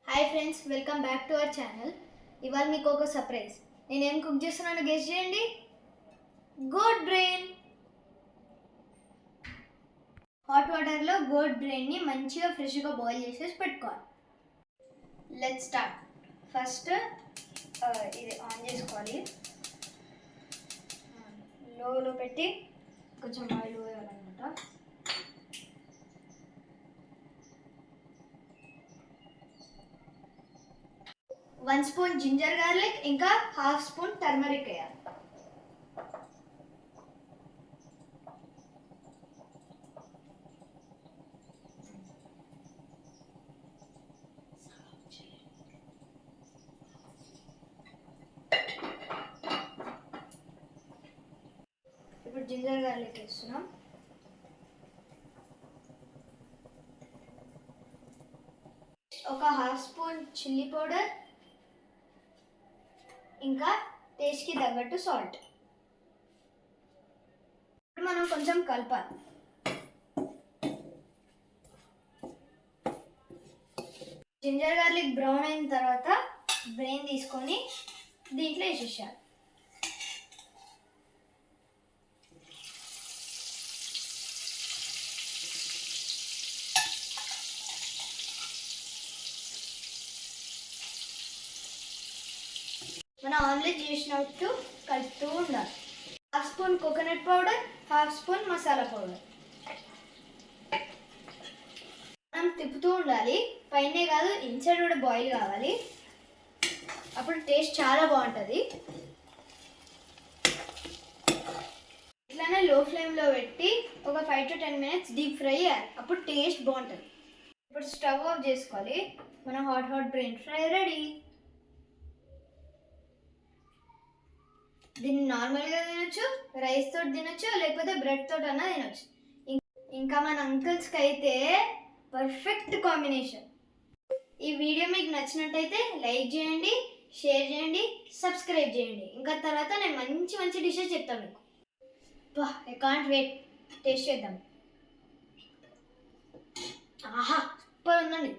Hi friends, welcome back to our channel. ఇవాళ మీకు ఒక సర్ప్రైజ్. నేనేం కుక్ చేస్తున్నానో గెస్ చేయండి. Goat brain. హాట్ వాటర్లో గోట్ బ్రెయిన్ని మంచిగా ఫ్రెష్గా బాయిల్ చేసేసి పెట్టుకోవాలి. Let's start. ఫస్ట్ ఇది ఆన్ చేసుకోవాలి. లోలో పెట్టి కొంచెం ఆయిల్ పోయాలన్నమాట. వన్ స్పూన్ జింజర్ గార్లిక్, ఇంకా హాఫ్ స్పూన్ టర్మరిక్ వేయాలి. ఇప్పుడు జింజర్ గార్లిక్ వేస్తున్నాం. ఒక హాఫ్ స్పూన్ చిల్లీ పౌడర్, ఇంకా టేస్ట్కి తగ్గట్టు సాల్ట్. ఇప్పుడు మనం కొంచెం కలపాలి. జింజర్ గార్లిక్ బ్రౌన్ అయిన తర్వాత బ్రెయిన్ తీసుకొని దీంట్లో వేసేసాలి. మనం ఆమ్లెట్ చేసినట్టు కలుపుతూ ఉండాలి. Half spoon coconut powder, half spoon masala powder. మనం తిప్పుతూ ఉండాలి. పైనే కాదు, ఇన్సైడ్ కూడా బాయిల్ కావాలి. అప్పుడు టేస్ట్ చాలా బాగుంటుంది. ఇట్లానే లో ఫ్లేమ్లో పెట్టి ఒక 5 to 10 minutes డీప్ ఫ్రై చేయాలి. అప్పుడు టేస్ట్ బాగుంటుంది. ఇప్పుడు స్టవ్ ఆఫ్ చేసుకోవాలి. మన హాట్ బ్రెయిన్ ఫ్రై రెడీ. దీన్ని నార్మల్గా తినొచ్చు, రైస్ తోటి తినొచ్చు, లేకపోతే బ్రెడ్ తోటి అన్నా తినొచ్చు. ఇంకా మన అంకుల్స్కి అయితే పర్ఫెక్ట్ కాంబినేషన్. ఈ వీడియో మీకు నచ్చినట్టయితే లైక్ చేయండి, షేర్ చేయండి, సబ్స్క్రైబ్ చేయండి. ఇంకా తర్వాత నేను మంచి మంచి డిషెస్ చెప్తాను మీకు. I can't wait. టేస్ట్ చేద్దాం. ఆహా, సూపర్ ఉందండి.